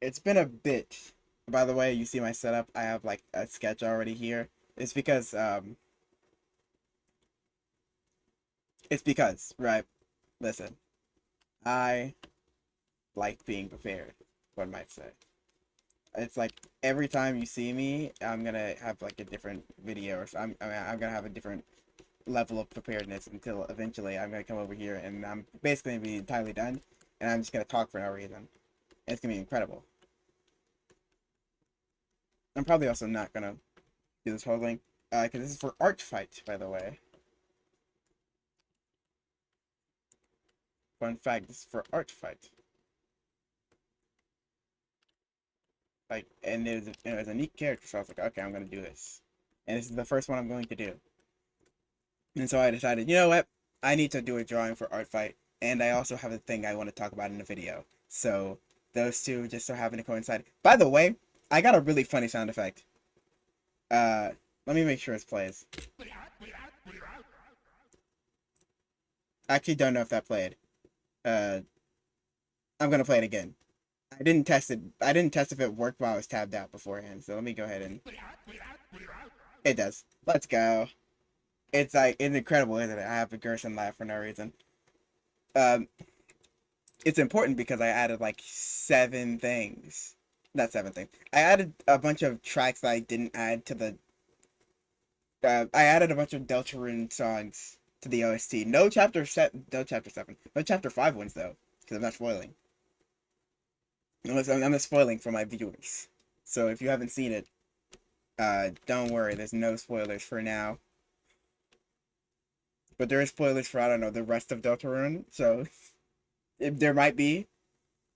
It's been a bit. By the way, you see my setup. I have like a sketch already here. It's because right. Listen, I like being prepared. One might say. It's like every time you see me, I'm gonna have like a different video, or I'm gonna have a different level of preparedness until eventually I'm gonna come over here and I'm basically gonna be entirely done, and I'm just gonna talk for no reason. And it's gonna be incredible. I'm probably also not gonna do this whole thing, because this is for Art Fight, by the way. Fun fact: this is for Art Fight. Like, and it was a neat character, so I was like, okay, I'm gonna do this, and this is the first one I'm going to do. And so I decided, you know what? I need to do a drawing for Art Fight, and I also have a thing I want to talk about in the video. So those two just so happen to coincide. By the way, I got a really funny sound effect. Uh, Let me make sure it plays. I actually don't know if that played. Uh, I'm gonna play it again. I didn't test it. I didn't test if it worked while I was tabbed out beforehand. So let me go ahead and it does. Let's go. It's incredible, isn't it? I have a Gerson laugh for no reason. Um, it's important because I added like seven things. Not seven things. I added a bunch of tracks that I didn't add to the. I added a bunch of Deltarune songs to the OST. No chapter seven. No chapter five ones though, because I'm not spoiling. Unless I'm not spoiling for my viewers. So if you haven't seen it, don't worry. There's no spoilers for now. But there is spoilers for, I don't know, the rest of Deltarune. So if there might be,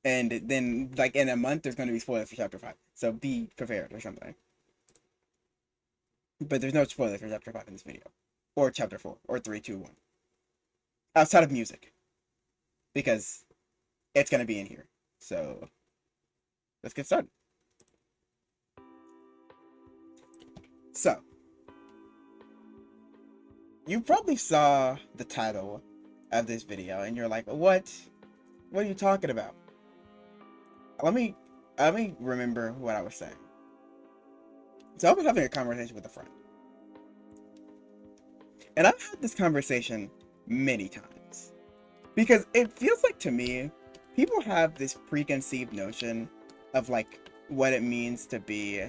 and then like in a month there's going to be spoilers for chapter 5, so be prepared or something. But there's no spoilers for chapter 5 in this video, or chapter 4, or 3, 2, 1, outside of music, because it's going to be in here. So let's get started. So you probably saw the title of this video and you're like, what are you talking about? Let me remember what I was saying. So I was having a conversation with a friend. And I've had this conversation many times. Because it feels like to me, people have this preconceived notion of like what it means to be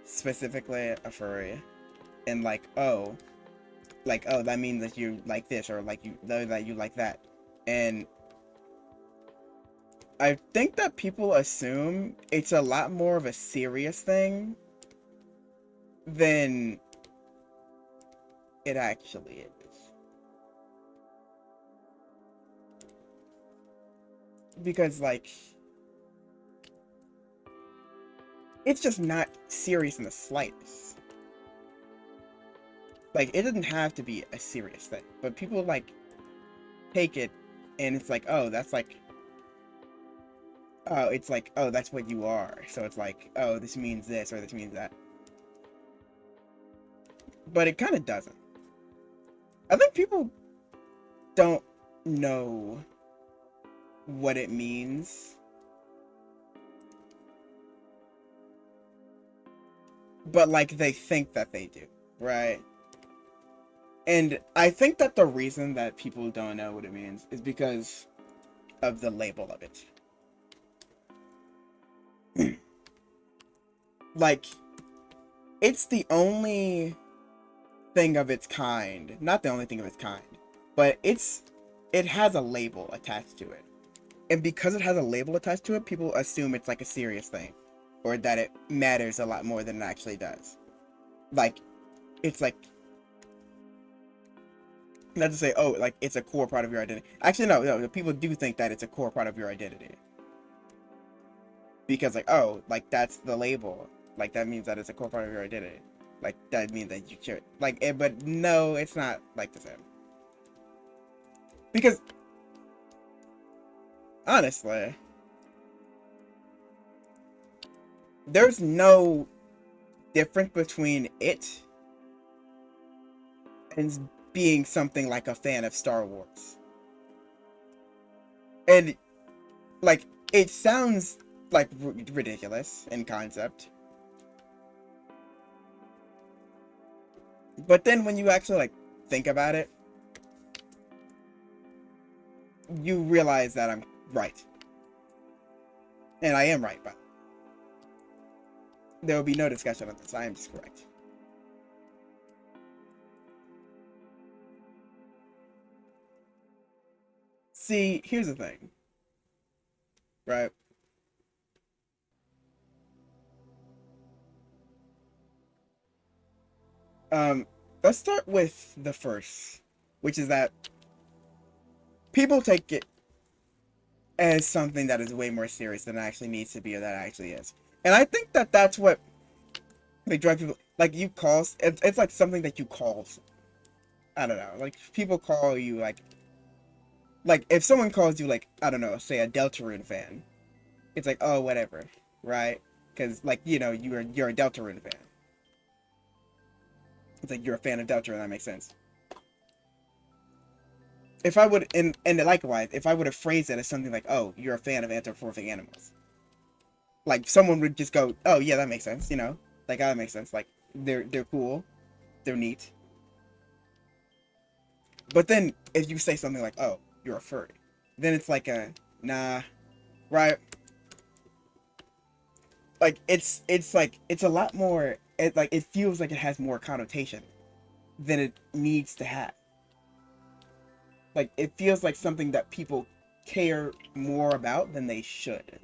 specifically a furry. And that means that you like this, or like that you like that. And I think that people assume it's a lot more of a serious thing than it actually is. Because like it's just not serious in the slightest. Like it doesn't have to be a serious thing, but people like take it and it's like, oh, that's like, oh, it's like, oh, that's what you are. So it's like, oh, this means this or this means that. But it kind of doesn't. I think people don't know what it means, but like they think that they do, right? And I think that the reason that people don't know what it means is because of the label of it. Like, it's the only thing of its kind, not the only thing of its kind, but it has a label attached to it. And because it has a label attached to it, people assume it's like a serious thing, or that it matters a lot more than it actually does. Like, it's like, not to say, oh, like it's a core part of your identity. Actually, no, people do think that it's a core part of your identity. Because like, oh, like that's the label. Like that means that it's a core part of your identity. Like that means that you should like it, but no, it's not like the same. Because honestly, there's no difference between it and being something like a fan of Star Wars. And like it sounds like ridiculous in concept. But then when you actually like think about it, you realize that I'm right. And I am right, but there will be no discussion on this. I am just correct. See, here's the thing, right? Um, let's start with the first, which is that people take it as something that is way more serious than it actually needs to be or that actually is. And I think that that's what they drive people, like you call, it's like something that you call, I don't know, like people call you like if someone calls you like, I don't know, say a Deltarune fan, it's like, oh, whatever, right? Because like, you know, you're a Deltarune fan. It's like you're a fan of Deltarune, that makes sense. If I would, and likewise, if I would have phrased it as something like, oh, you're a fan of anthropomorphic animals, like someone would just go, oh yeah, that makes sense, you know, like that makes sense, like they're cool, they're neat. But then if you say something like, oh, you're a furry, then it's like a nah, right? Like it's like it's a lot more. It like it feels like it has more connotation than it needs to have. Like it feels like something that people care more about than they should.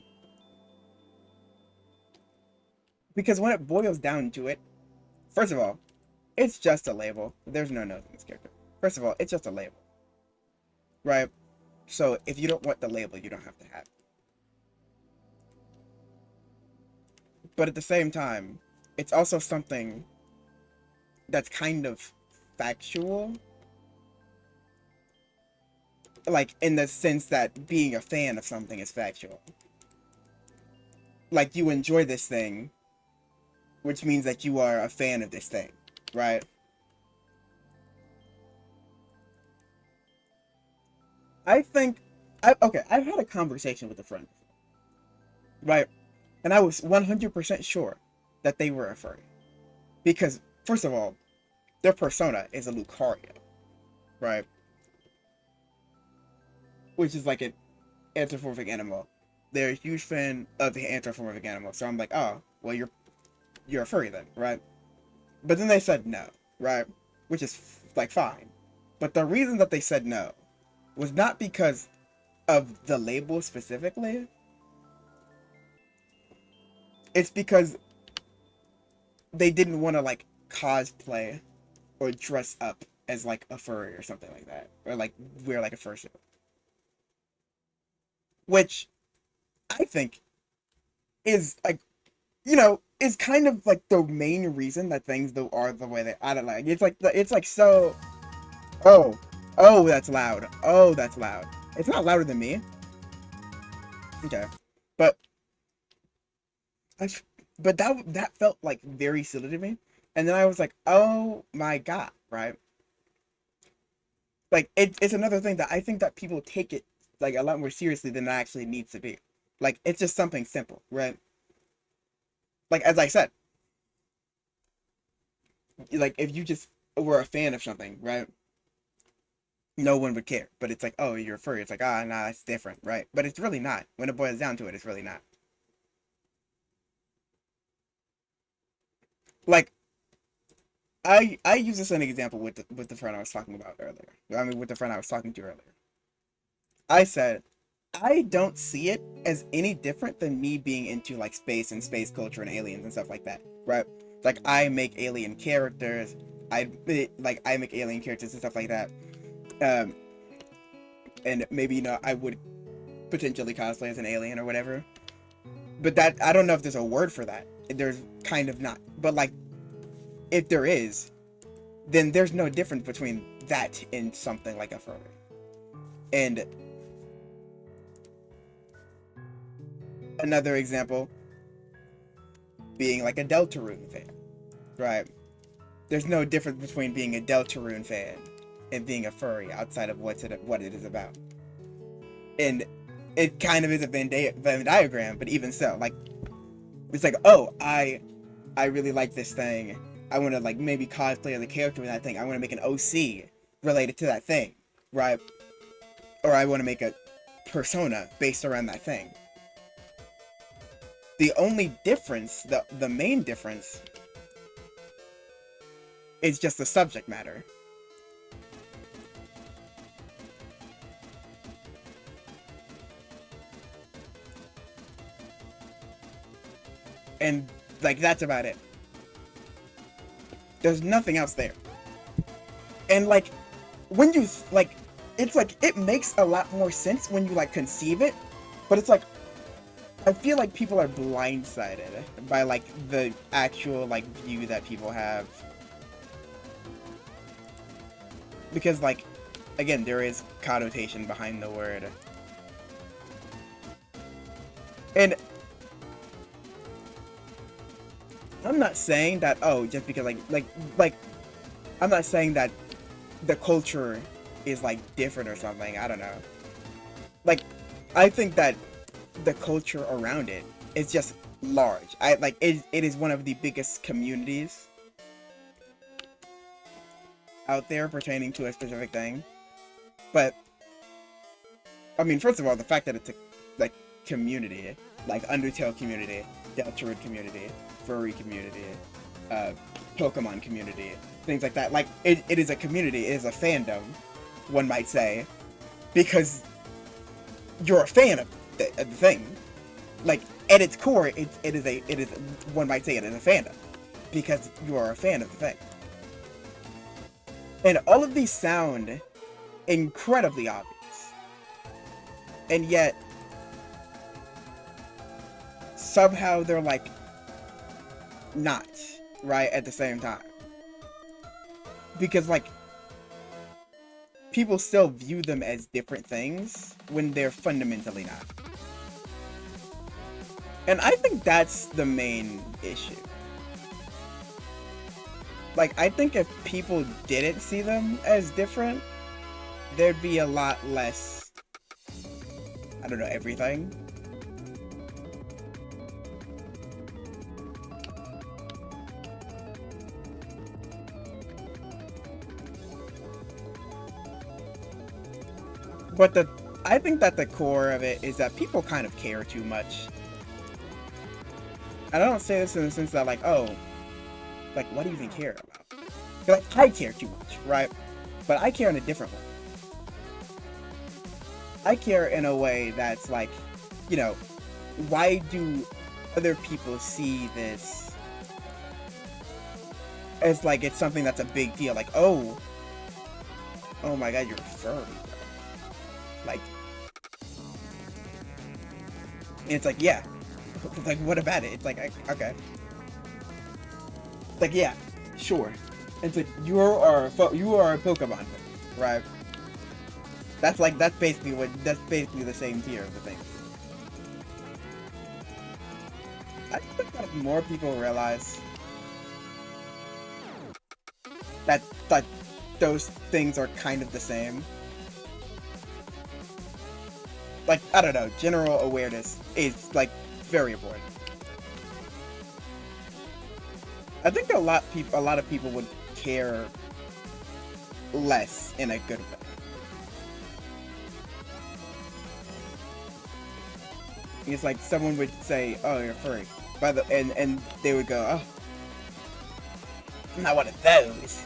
Because when it boils down to it, first of all, it's just a label. There's no nose in this character. First of all, it's just a label, right? So if you don't want the label, you don't have to have it. But at the same time, it's also something that's kind of factual, like in the sense that being a fan of something is factual. Like you enjoy this thing, which means that you are a fan of this thing, right? I think okay, I've had a conversation with a friend, right? And I was 100% sure that they were a furry. Because, first of all, their persona is a Lucario, right? Which is like an anthropomorphic animal. They're a huge fan of the anthropomorphic animal. So I'm like, oh, well, you're a furry then, right? But then they said no, right? Which is like fine. But the reason that they said no was not because of the label specifically. It's because they didn't want to like cosplay or dress up as like a furry or something like that, or like wear like a fursuit, which I think is like, you know, is kind of like the main reason that things though are the way they, I don't know, it's like so. Oh, oh, that's loud. Oh, that's loud. It's not louder than me. Okay, but I, but that felt like very silly to me, and then I was like, oh my god, right? Like it's another thing that I think that people take it like a lot more seriously than it actually needs to be. Like it's just something simple, right? Like as I said, like if you just were a fan of something, right? No one would care. But it's like, oh, you're a furry. It's like, ah, nah, it's different, right? But it's really not. When it boils down to it, it's really not. Like I use this as an example with the friend I was talking about earlier. I mean, with the friend I was talking to earlier. I said I don't see it as any different than me being into like space and space culture and aliens and stuff like that, right? Like I make alien characters, I make alien characters and stuff like that. Um, and maybe you know I would potentially cosplay as an alien or whatever. But that I don't know if there's a word for that. There's kind of not. But like if there is, then there's no difference between that and something like a furry. And another example being like a Deltarune fan, right? There's no difference between being a Deltarune fan and being a furry outside of what it is about. And it kind of is a Venn diagram, but even so, like, it's like, oh, I really like this thing. I want to like maybe cosplay the character in that thing. I want to make an OC related to that thing, right? Or I want to make a persona based around that thing. The only difference, the main difference, is just the subject matter. And like that's about it. There's nothing else there. And like when you like, it's like it makes a lot more sense when you like conceive it, but it's like I feel like people are blindsided by like the actual like view that people have, because like again there is connotation behind the word, and I'm not saying that, oh, just because like I'm not saying that the culture is like different or something. I don't know. Like I think that the culture around it is just large. I like it is one of the biggest communities out there pertaining to a specific thing. But I mean, first of all, the fact that it's a like community, like Undertale community, Deltarune community, furry community, uh, Pokemon community, things like that. Like it is a community, it is a fandom, one might say, because you're a fan of the thing. Like at its core, it is one might say it is a fandom because you are a fan of the thing. And all of these sound incredibly obvious, and yet somehow they're like not right at the same time, because like people still view them as different things when they're fundamentally not. And I think that's the main issue. Like, I think if people didn't see them as different, there'd be a lot less, I don't know, everything. But I think that the core of it is that people kind of care too much. And I don't say this in the sense that like, oh, like what do you even care about? Like I care too much, right? But I care in a different way. I care in a way that's like, you know, why do other people see this as like it's something that's a big deal? Like, oh my god, you're a furry, bro. Like, and it's like, yeah. Like, what about it? It's like, okay. Like, yeah, sure. It's like, you are a Pokemon, right? That's basically the same tier of the thing. I think that more people realize that those things are kind of the same. Like, I don't know, general awareness is like very important. I think a lot of people would care less in a good way. It's like someone would say, "Oh, you're furry," and they would go, "Oh, I'm not one of those."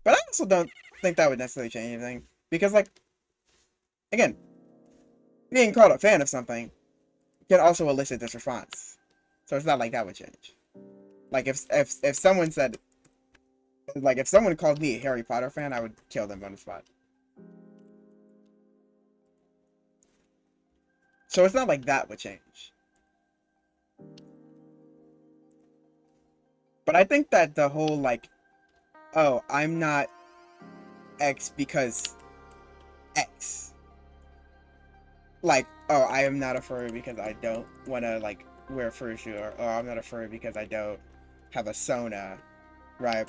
But I also don't think that would necessarily change anything, because like, again, being called a fan of something can also elicit this response, so it's not like that would change. Like if someone said, like if someone called me a Harry Potter fan, I would kill them on the spot. So it's not like that would change. But I think that the whole like, oh, I'm not X because X. Like, oh, I am not a furry because I don't want to like wear a fursuit, or oh, I'm not a furry because I don't have a Sona, right?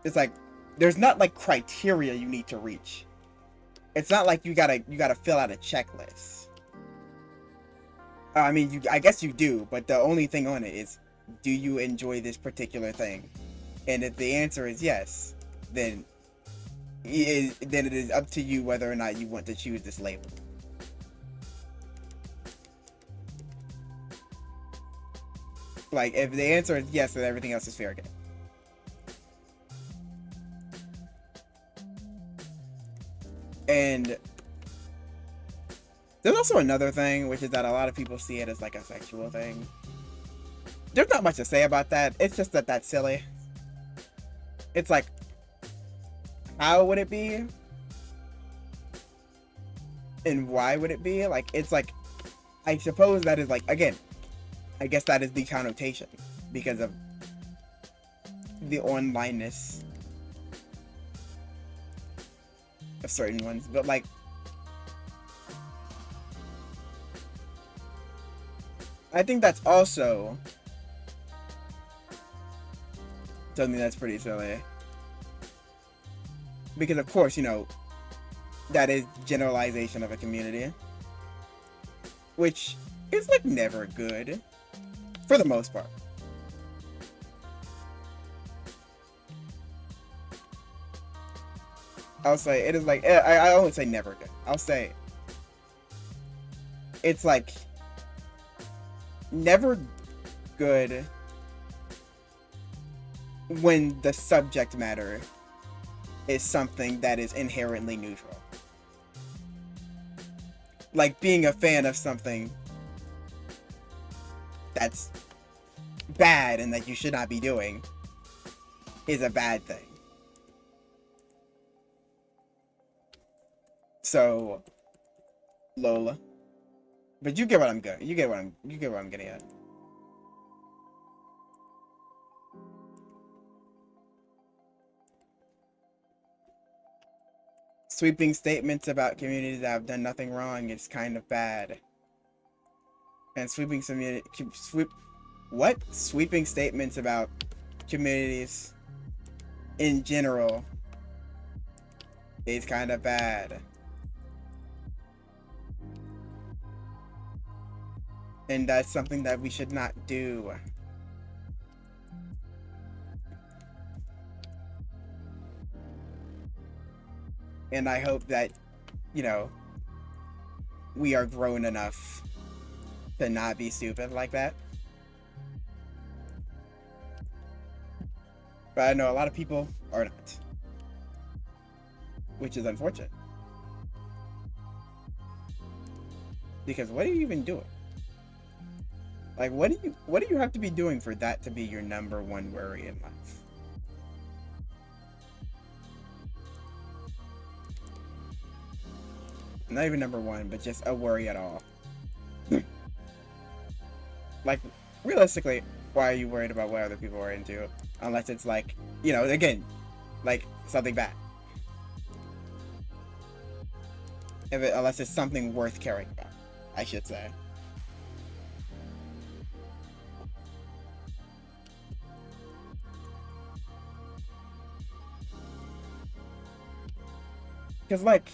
It's like there's not like criteria you need to reach. It's not like you gotta fill out a checklist. I mean, I guess you do, but the only thing on it is, do you enjoy this particular thing? And if the answer is yes, then it is up to you whether or not you want to choose this label. Like, if the answer is yes, then everything else is fair game. And there's also another thing, which is that a lot of people see it as like a sexual thing. There's not much to say about that. It's just that that's silly. It's like, how would it be? And why would it be? Like, it's like, I suppose that is like, again, I guess that is the connotation because of the onlineness of certain ones. But like, I think that's also something that's pretty silly. Because of course, you know, that is generalization of a community. Which is like never good. For the most part. I'll say it is like, I won't say never good. I'll say it's like never good when the subject matter is something that is inherently neutral. Like being a fan of something that's bad and that you should not be doing is a bad thing. So, Lola. But you get what I'm going. You get what I'm getting at. Sweeping statements about communities that have done nothing wrong is kind of bad. And sweeping statements about communities in general is kind of bad. And that's something that we should not do. And I hope that, you know, we are grown enough to not be stupid like that. But I know a lot of people are not. Which is unfortunate. Because what are you even doing? Like, what do you have to be doing for that to be your number one worry in life? Not even number one, but just a worry at all. Like, realistically, why are you worried about what other people are into? Unless it's like, you know, again, like something bad. Unless it's something worth caring about, I should say. Because, like,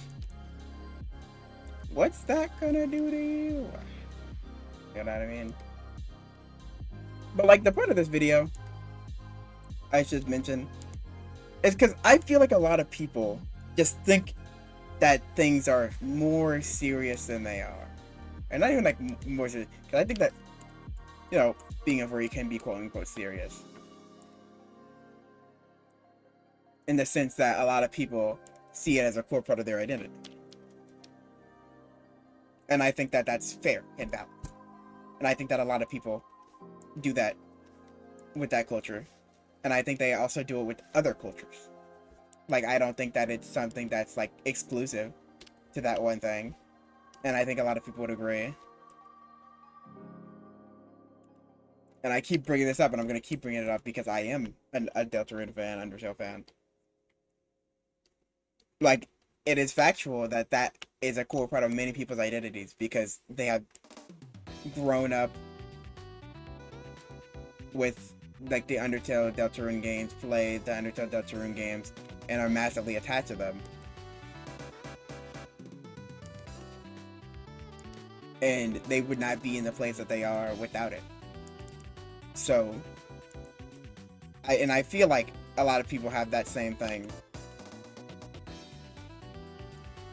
what's that gonna do to you? You know what I mean? But, like, the point of this video, I should mention, is because I feel like a lot of people just think that things are more serious than they are. And not even, like, more serious. Because I think that, you know, being a furry can be quote-unquote serious. In the sense that a lot of people see it as a core part of their identity. And I think that that's fair and valid. And I think that a lot of people do that with that culture. And I think they also do it with other cultures. Like, I don't think that it's something that's, like, exclusive to that one thing. And I think a lot of people would agree. And I keep bringing this up, and I'm going to keep bringing it up because I am a Deltarune fan, Undertale fan. Like, it is factual that that is a core part of many people's identities because they have grown up with, like, the Undertale Deltarune games, played the Undertale Deltarune games, and are massively attached to them. and they would not be in the place that they are without it. So, I feel like a lot of people have that same thing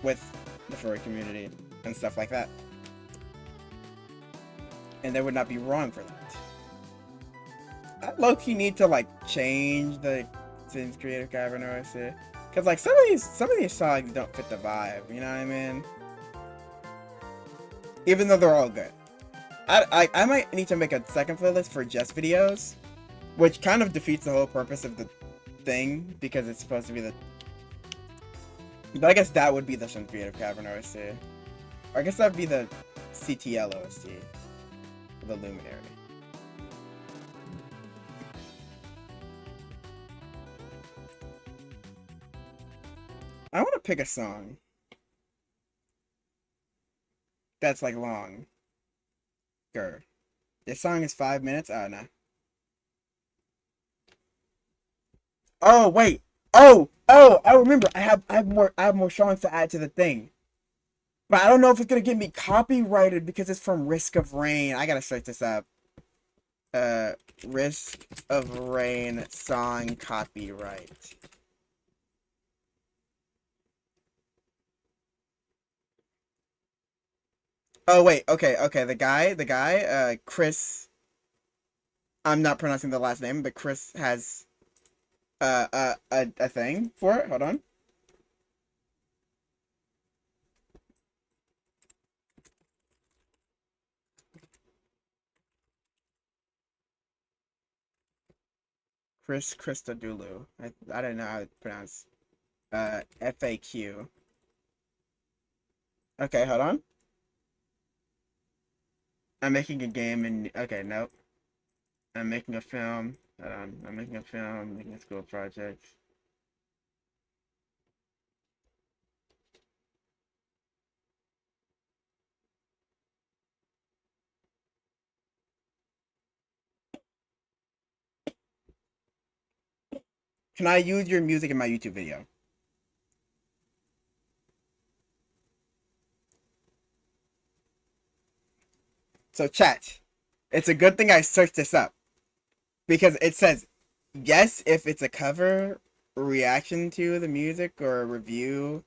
with the furry community and stuff like that, and they would not be wrong for that. I low-key need to like change the Sin's creative governors here, cause like some of these songs don't fit the vibe. You know what I mean? Even though they're all good. I might need to make a second playlist for just videos, which kind of defeats the whole purpose of the thing because it's supposed to be the. But I guess that would be the Sun Creative Cavern OST. Or I guess that would be the CTL OST, the Luminary. I want to pick a song that's like long. Grr. This song is 5 minutes? Oh, no. Oh, wait. Oh, I remember. I have more songs to add to the thing. But I don't know if it's gonna get me copyrighted because it's from Risk of Rain. I gotta search this up. Uh, Risk of Rain song copyright. Oh wait, okay. Chris. I'm not pronouncing the last name, but Chris has a thing for it. Hold on. Chris Christodoulou. I don't know how to pronounce FAQ. Okay, hold on. I'm making a game and okay, nope. I'm making a film. Hold on. I'm making a film, making a school project. Can I use your music in my YouTube video? So chat. It's a good thing I searched this up because it says yes if it's a cover reaction to the music or a review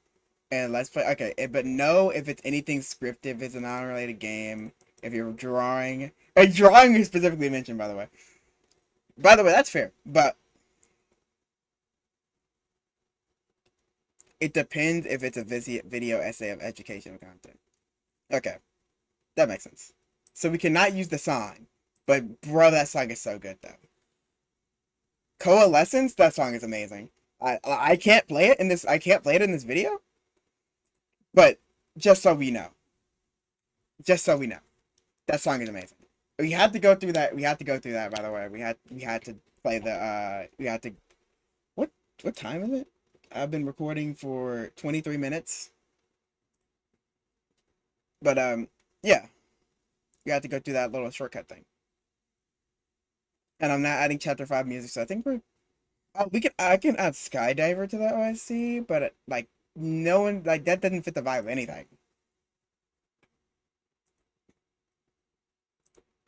and let's play. Okay, but no if it's anything scripted, if it's an unrelated game, if you're drawing. A drawing is specifically mentioned, by the way. By the way, that's fair, but it depends if it's a video essay of educational content. Okay, that makes sense. So we cannot use the song, but bro, that song is so good though. Coalescence, that song is amazing. I can't play it in this. I can't play it in this video, but just so we know, just so we know, that song is amazing. We had to go through that. We had to go through that. By the way, we had to play the. We had to. What time is it? I've been recording for 23 minutes. But yeah, we had to go through that little shortcut thing. And I'm not adding chapter 5 music, so I think we're. I can add Skydiver to the OSC, but like no one like that doesn't fit the vibe of anything.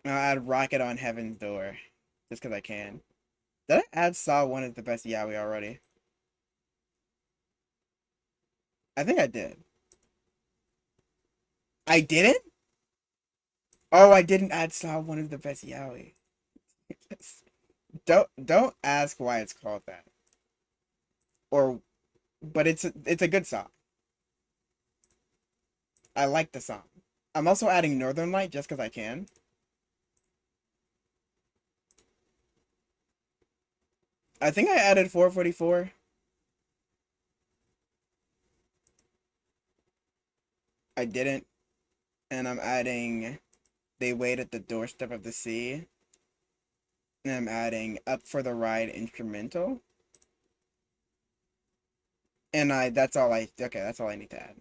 I'll add Rocket on Heaven's Door, just because I can. Did I add Saw 1 as the best Yaoi already? I think I did. I didn't? Oh, I didn't add Saw 1 as the best Yaoi. Don't ask why it's called that. Or but it's a good song. I like the song. I'm also adding Northern Light just because I can. I think I added 444. I didn't. And I'm adding They Wait at the Doorstep of the Sea. And I'm adding Up for the Ride instrumental. And that's all I need to add.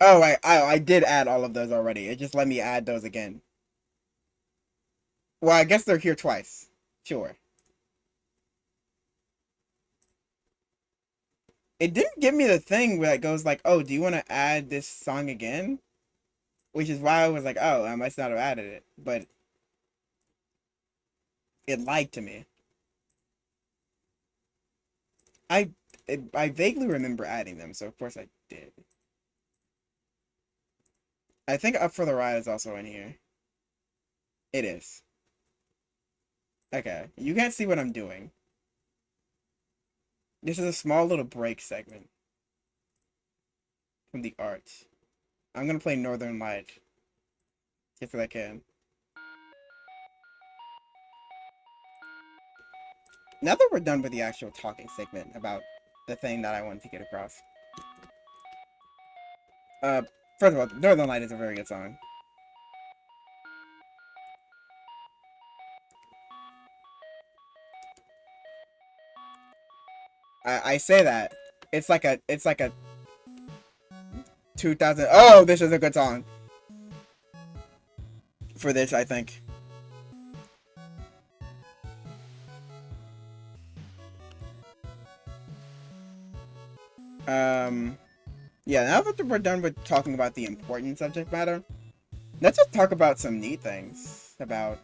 Oh, I did add all of those already. It just let me add those again. Well, I guess they're here twice. Sure. It didn't give me the thing where it goes like, oh, do you want to add this song again? Which is why I was like, oh, I must not have added it. But it lied to me. I I vaguely remember adding them, so of course I did. I think Up for the Ride is also in here. It is. Okay, you can't see what I'm doing. This is a small little break segment from the art. I'm gonna play Northern Light if I can. Now that we're done with the actual talking segment about the thing that I wanted to get across. Uh, First of all, Northern Light is a very good song. I say that. It's like a 2000. Oh, this is a good song for this, I think. Um, yeah, now that we're done with talking about the important subject matter, let's just talk about some neat things about,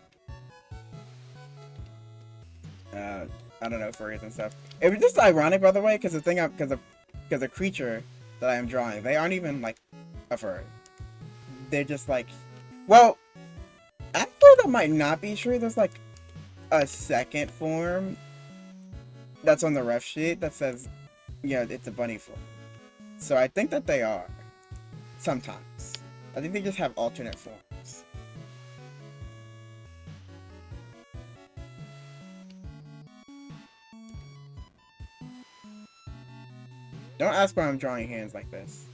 I don't know, furries and stuff. It was just ironic, by the way, because because the creature that I am drawing, they aren't even like a furry. They're just like, well, actually, that might not be true. There's like a second form that's on the ref sheet that says, yeah, it's a bunny form. So I think that they are. Sometimes. I think they just have alternate forms. Don't ask why I'm drawing hands like this.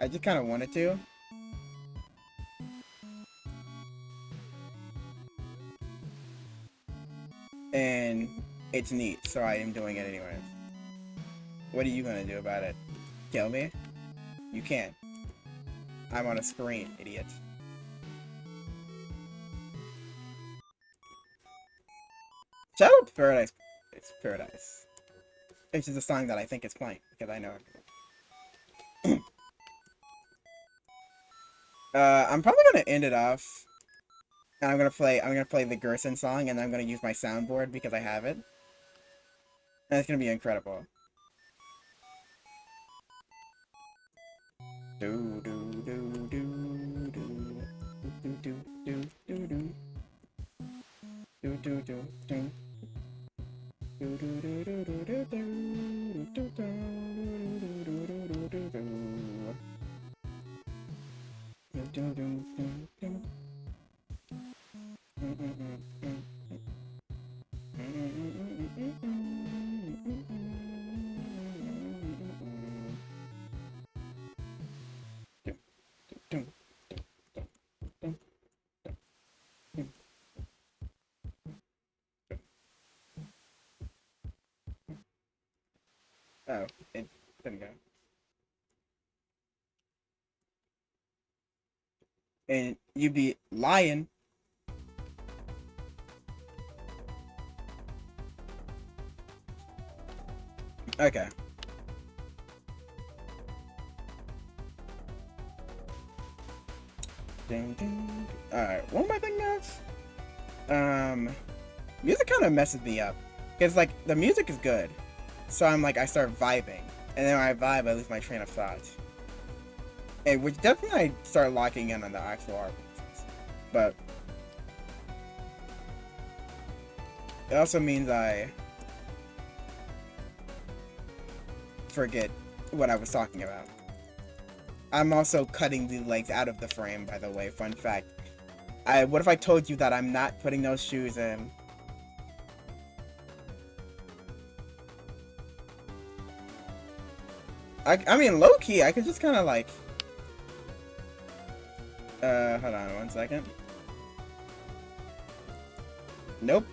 I just kind of wanted to. And it's neat, so I am doing it anyways. What are you gonna do about it? Kill me? You can't. I'm on a screen, idiot. Shout out to Paradise. It's Paradise. Which is a song that I think is playing, because I know everything. I'm probably gonna end it off. And I'm gonna play the Gerson song, and I'm gonna use my soundboard because I have it. And it's gonna be incredible. Do do do do do do do do do do do do do do. Oh, it didn't go. And you'd be lying. Okay. Ding, ding. Alright, what am I thinking of? Music kind of messes me up. Because, like, the music is good. So I'm like, I start vibing. And then when I vibe, I lose my train of thought. And which definitely I start locking in on the actual art. But it also means I forget what I was talking about. I'm also cutting the legs out of the frame, by the way. Fun fact. What if I told you that I'm not putting those shoes in? I mean, low-key, I could just kind of like... hold on 1 second. Nope.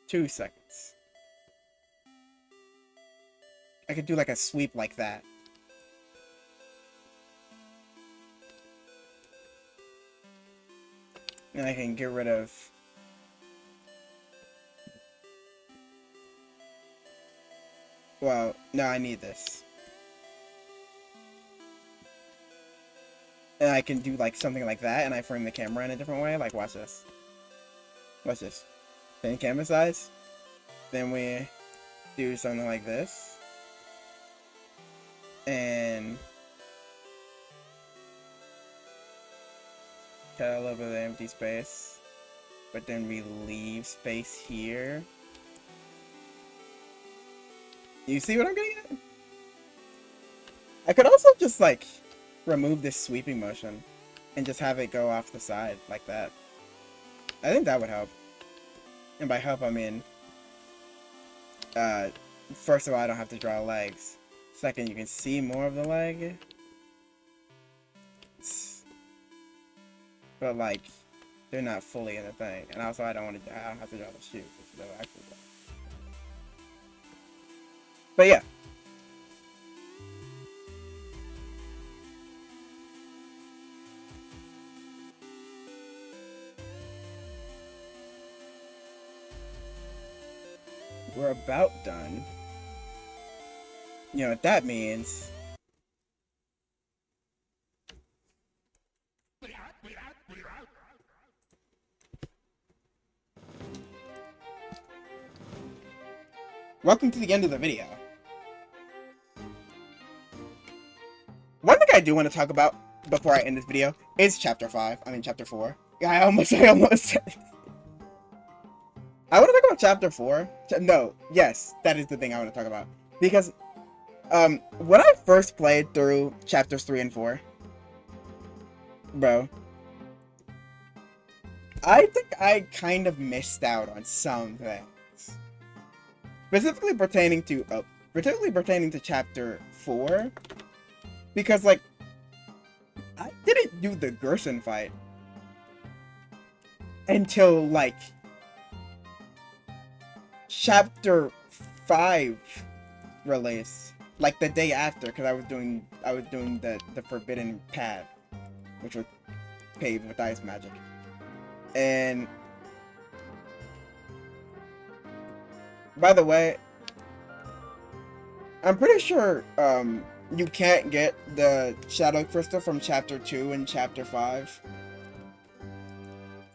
Two seconds. I could do like a sweep like that. And I can get rid of Well, no, I need this. And I can do like something like that, and I frame the camera in a different way. Like, watch this. Watch this. Then camera size. Then we do something like this. And cut a little bit of empty space. But then we leave space here. You see what I'm getting at? I could also just like remove this sweeping motion and just have it go off the side like that. I think that would help. And by help I mean first of all, I don't have to draw legs. Second, you can see more of the leg. But like they're not fully in the thing. And also I don't have to draw the shoe, which they'll actually do. But yeah. We're about done. You know what that means? Welcome to the end of the video. One thing I do want to talk about before I end this video is chapter 4. Yeah, I almost said I want to talk about chapter 4. No, yes, that is the thing I want to talk about. Because, when I first played through chapters 3 and 4, bro, I think I kind of missed out on some things. Specifically pertaining to chapter 4. Because, like, I didn't do the Gerson fight until, like, chapter 5 release. Like, the day after, because I was doing the Forbidden Path, which was paved with ice magic. And, by the way, I'm pretty sure, you can't get the Shadow Crystal from Chapter 2 and Chapter 5.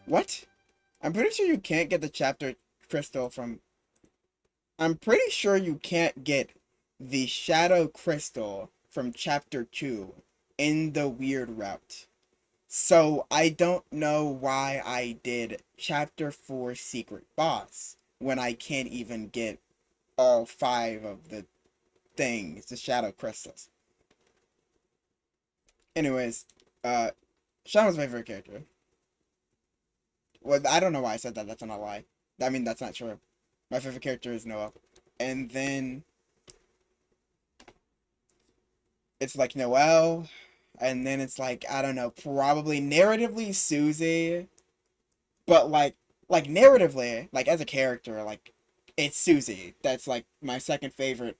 What? I'm pretty sure you can't get the Chapter Crystal from... I'm pretty sure you can't get the Shadow Crystal from Chapter 2 in the weird route. So, I don't know why I did Chapter 4 Secret Boss when I can't even get all 5 of the things, the Shadow Crystals. Anyways, Sean was my favorite character. Well, I don't know why I said that. That's not a lie. I mean, that's not true. My favorite character is Noah. And then it's like Noelle. And then it's like, I don't know, probably narratively Susie. But like narratively, like as a character, like it's Susie. That's like my second favorite.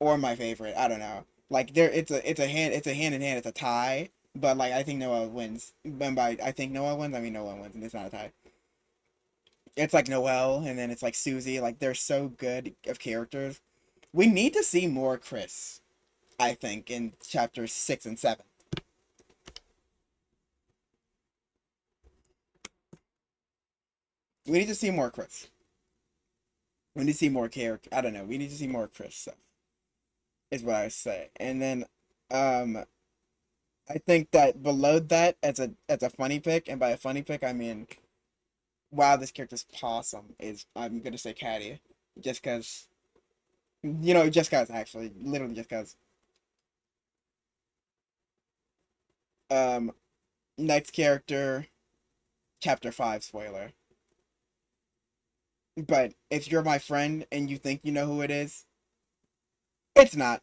Or my favorite. I don't know. Like it's a hand in hand. It's a tie. But like I think Noah wins. And by I think Noah wins, I mean Noah wins, and it's not a tie. It's like Noelle, and then it's like Susie. Like they're so good of characters. We need to see more Chris. I think in chapters 6 and 7. We need to see more Chris. We need to see more character. I don't know. We need to see more Chris stuff. Is what I say. And then, I think that below that, as a funny pick, and by a funny pick I mean, wow, this character's possum is, I'm gonna say Caddy, just cause, just cause actually, literally just cause. Um, Next character, chapter 5 spoiler. But if you're my friend and you think you know who it is, it's not.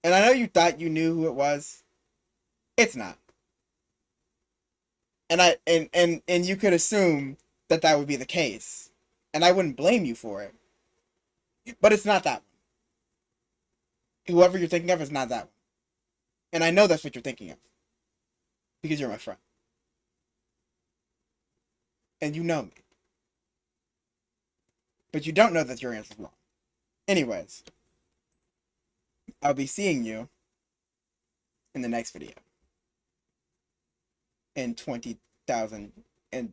And I know you thought you knew who it was. It's not. And you could assume that that would be the case. And I wouldn't blame you for it. But it's not that one. Whoever you're thinking of is not that one. And I know that's what you're thinking of. Because you're my friend. And you know me. But you don't know that your answer's wrong. Anyways, I'll be seeing you in the next video in 20,000. And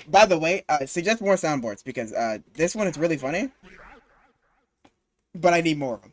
by the way, suggest more soundboards because this one is really funny, but I need more of them.